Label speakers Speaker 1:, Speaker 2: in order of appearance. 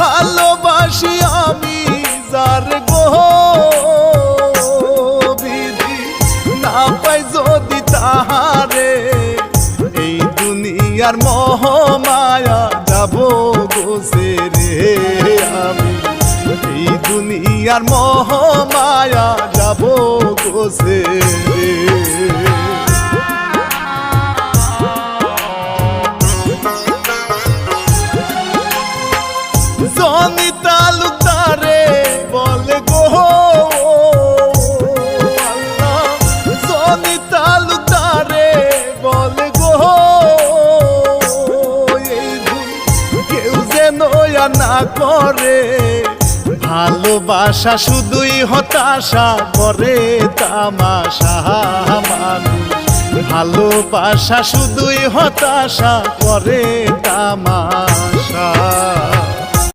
Speaker 1: ভালোবাসি আমি যার গো বিধি না পাই যদি তাহারে এই দুনিয়ার মোহ মায়া যাব গোসে রে আমি এই দুনিয়ার মোহ মায়া যাব গোসে রে জনি তালুকদারে বলে গো আল্লাহ জনি তালুকদারে বলে গো এই কেউ যেন না করে ভালোবাসা শুধুই হতাশা করে তামাশা মানুষ ভালোবাসা শুধুই হতাশা করে তামাশা